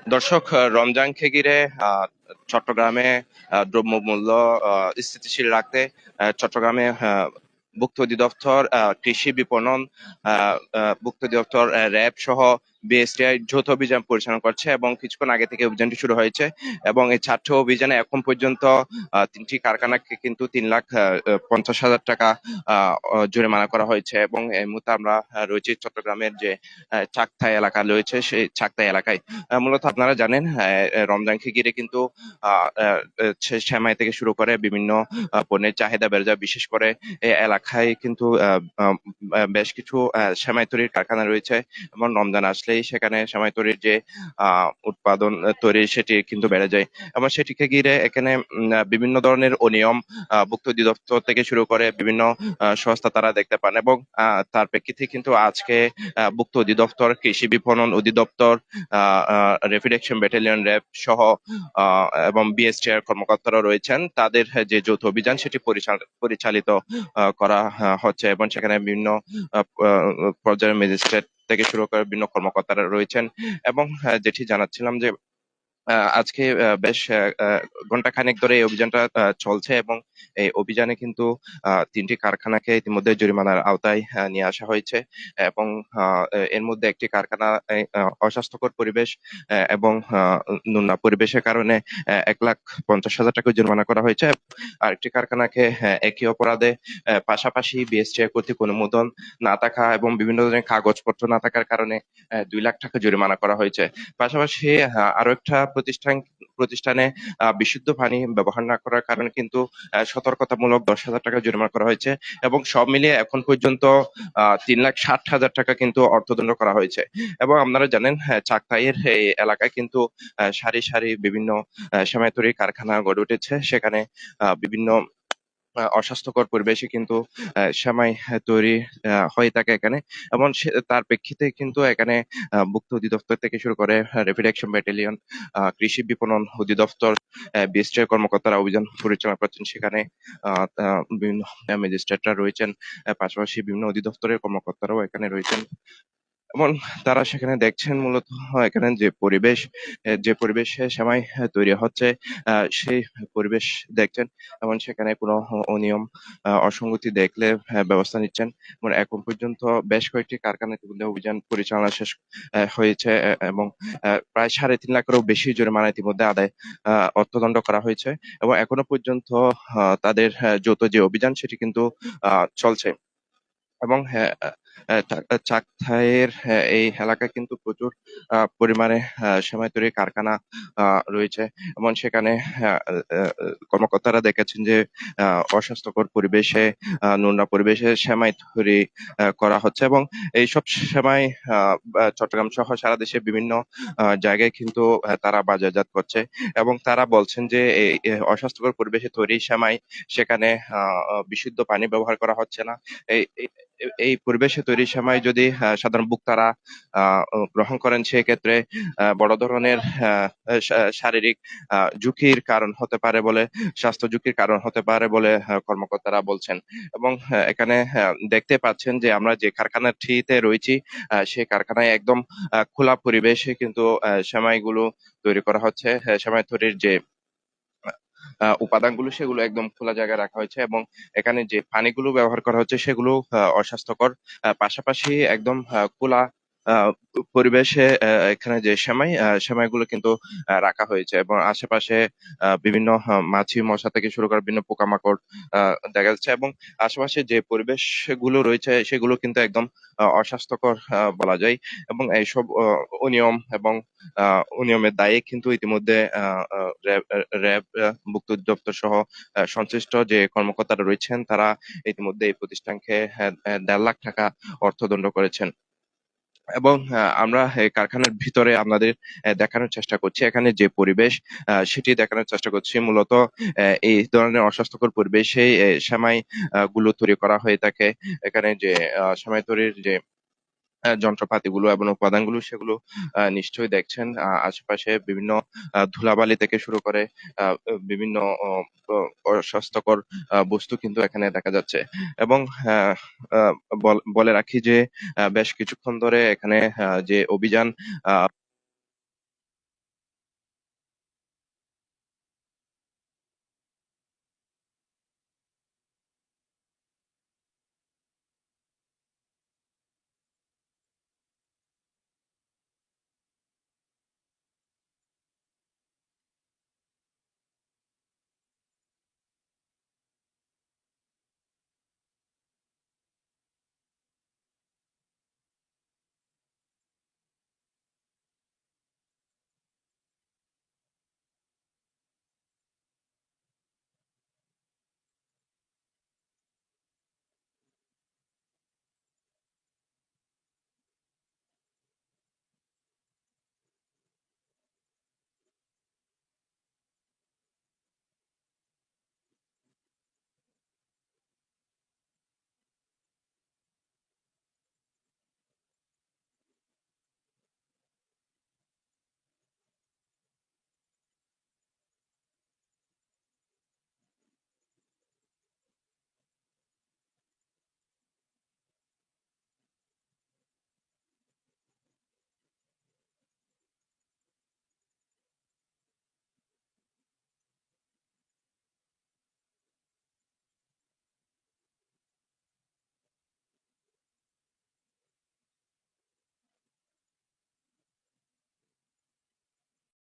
দর্শক, রমজানকে ঘিরে চট্টগ্রামে দ্রব্যমূল্য স্থিতিশীল রাখতে চট্টগ্রামে ভুক্ত অধিদপ্তর, কৃষি বিপণন, ভুক্ত অধিদপ্তর, র্যাব সহ বিএসটিআই যৌথ অভিযান পরিচালনা করছে এবং কিছুক্ষণ আগে থেকে অভিযানটি শুরু হয়েছে। এবং এই ছাত্র অভিযানে এখন পর্যন্ত তিনটি কারখানাকে কিন্তু 3,50,000 টাকা জরিমানা করা হয়েছে। এবং এই মুহূর্তে আমরা রয়েছি চট্টগ্রামের যে চাকথাই এলাকা রয়েছে, সেই চাকথাই এলাকায়। মূলত আপনারা জানেন, রমজানকে ঘিরে কিন্তু সেমাই থেকে শুরু করে বিভিন্ন পণ্যের চাহিদা বেড়ে যায়। বিশেষ করে এই এলাকায় কিন্তু বেশ কিছু সেমাই তৈরির কারখানা রয়েছে এবং রমজান আসলেই সেখানে সেমাই তৈরির যে উৎপাদন তৈরি সেটি কিন্তু বেড়ে যায়। এবং সেটিকে ঘিরে এখানে বিভিন্ন ধরনের অনিয়ম ভুক্ত অধিদপ্তর থেকে শুরু করে বিভিন্ন সংস্থা তারা দেখতে পান। এবং তার প্রেক্ষিতে কিন্তু আজকে ভুক্ত অধিদপ্তর, কৃষি বিপণন অধিদপ্তর, র্যাপিড অ্যাকশন ব্যাটালিয়ন র্যাব সহ এবং বিএসটিআর কর্মকর্তারা রয়েছেন। তাদের যে যৌথ অভিযান সেটি পরিচালিত করা হচ্ছে এবং সেখানে বিভিন্ন পর্যায়ের ম্যাজিস্ট্রেট থেকে শুরু করে বিভিন্ন কর্মকর্তারা রয়েছেন। এবং যেটি জানাচ্ছিলাম যে আজকে বেশ ঘন্টাখানেক ধরে এই অভিযানটা চলছে এবং এই অভিযানে কিন্তু তিনটি কারখানাকে ইতিমধ্যে জরিমানার আওতায় নিয়ে আসা হয়েছে। এবং এর মধ্যে একটি কারখানা অস্বাস্থ্যকর পরিবেশ এবং নোংরা পরিবেশের কারণে 1,50,000 টাকা জরিমানা করা হয়েছে। আরেকটি কারখানাকে একই অপরাধে পাশাপাশি বিএসটিআই কর্তৃক অনুমোদন না থাকা এবং বিভিন্ন ধরনের কাগজপত্র না থাকার কারণে 2,00,000 টাকা জরিমানা করা হয়েছে। পাশাপাশি আরো একটা প্রতিষ্ঠানে বিশুদ্ধ পানি ব্যবহার না করার কারণে কিন্তু সতর্কতামূলক 10,000 টাকা জরিমানা করা হয়েছে। এবং সব মিলিয়ে এখন পর্যন্ত 3,60,000 টাকা কিন্তু অর্থদণ্ড করা হয়েছে। এবং আপনারা জানেন, চাকতাইয়ের এই এলাকায় কিন্তু সারি সারি বিভিন্ন সেমাই তৈরির কারখানা গড়ে উঠেছে। সেখানে বিভিন্ন অস্বাস্থ্যকর পরিবেশে কিন্তু সেমাই তৈরি হয়ে থাকে এখানে। এবং তার প্রেক্ষিতে কিন্তু এখানে ভুক্ত অধিদপ্তর থেকে শুরু করে র্যাপিড অ্যাকশন ব্যাটালিয়ন, কৃষি বিপণন অধিদপ্তর, বিএসটিআই কর্মকর্তারা অভিযান পরিচালনা করছেন। সেখানে বিভিন্ন ম্যাজিস্ট্রেটরা রয়েছেন, পাশাপাশি বিভিন্ন অধিদপ্তরের কর্মকর্তারাও এখানে রয়েছেন। এবং তারা সেখানে দেখছেন মূলত এখানে যে পরিবেশে সেমাই তৈরি হচ্ছে, সেই পরিবেশ দেখছেন। এবং সেখানে কোনো অনিয়ম অসঙ্গতি দেখলে ব্যবস্থা নিচ্ছেন। এবং এখন পর্যন্ত বেশ কয়েকটি কারখানায় ইতিমধ্যে অভিযান পরিচালনা শেষ হয়েছে এবং প্রায় 3.5 লাখেরও বেশি জরিমানা ইতিমধ্যে আদায় অর্থদণ্ড করা হয়েছে। এবং এখনো পর্যন্ত তাদের যৌথ যে অভিযান সেটি কিন্তু চলছে। এবং হ্যাঁ, চাকথাইয়ের এই এলাকায় কিন্তু প্রচুর পরিমাণে সেমাই তৈরির কারখানা রয়েছে। এবং সেখানে কর্মকর্তারা দেখেছেন যে অস্বাস্থ্যকর পরিবেশে, নোংরা পরিবেশে সেমাই তৈরি করা হচ্ছে। এবং এইসব সেমাই চট্টগ্রাম সহ সারা দেশে বিভিন্ন জায়গায় কিন্তু তারা বাজারজাত করছে। এবং তারা বলছেন যে এই অস্বাস্থ্যকর পরিবেশে তৈরি সেমাই, সেখানে বিশুদ্ধ পানি ব্যবহার করা হচ্ছে না। এই এই পরিবেশে তৈরি সেমাই যদি সাধারণ ভোক্তারা গ্রহণ করেন, সেক্ষেত্রে বড় ধরনের শারীরিক ঝুঁকির কারণ হতে পারে বলে, স্বাস্থ্য ঝুঁকির কারণ হতে পারে বলে কর্মকর্তারা বলছেন। এবং এখানে দেখতে পাচ্ছেন যে আমরা যে কারখানাটিতে রয়েছি, সেই কারখানায় একদম খোলা পরিবেশে কিন্তু সেমাইগুলো তৈরি করা হচ্ছে। সেমাই তৈরির যে উপাদানগুলো সেগুলো একদম খোলা জায়গায় রাখা হয়েছে। এবং এখানে যে পানিগুলো ব্যবহার করা হচ্ছে সেগুলো অস্বাস্থ্যকর। পাশাপাশি একদম খোলা পরিবেশে এখানে যে সেমাইগুলো কিন্তু রাখা হয়েছে। এবং আশেপাশে বিভিন্ন মাছি মশা থেকে শুরু করে বিভিন্ন পোকামাকড় দেখা যাচ্ছে। এবং আশেপাশে যে পরিবেশ গুলো রয়েছে সেগুলো কিন্তু একদম অস্বাস্থ্যকর বলা যায়। এবং এইসব অনিয়ম এবং অনিয়মের দায়ে কিন্তু ইতিমধ্যে র্যাব, ভুক্ত অধিদপ্তর সহ সংশ্লিষ্ট যে কর্মকর্তারা রয়েছেন, তারা ইতিমধ্যে এই প্রতিষ্ঠানকে 1.5 লাখ টাকা অর্থদণ্ড করেছেন। এবং আমরা এই কারখানার ভিতরে আপনাদের দেখানোর চেষ্টা করছি, এখানে যে পরিবেশ সেটি দেখানোর চেষ্টা করছি। মূলত এই ধরনের অস্বাস্থ্যকর পরিবেশে সেমাই গুলো তৈরি করা হয়ে থাকে। এখানে যে সেমাই তৈরির যে যন্ত্রপাতিগুলো এবং উপাদানগুলো সেগুলো নিশ্চয়ই দেখছেন। আশেপাশে বিভিন্ন ধুলাবালি থেকে শুরু করে বিভিন্ন অস্বাস্থ্যকর বস্তু কিন্তু এখানে দেখা যাচ্ছে। এবং আহ, আহ, বলে রাখি যে বেশ কিছুক্ষণ ধরে এখানে যে অভিযান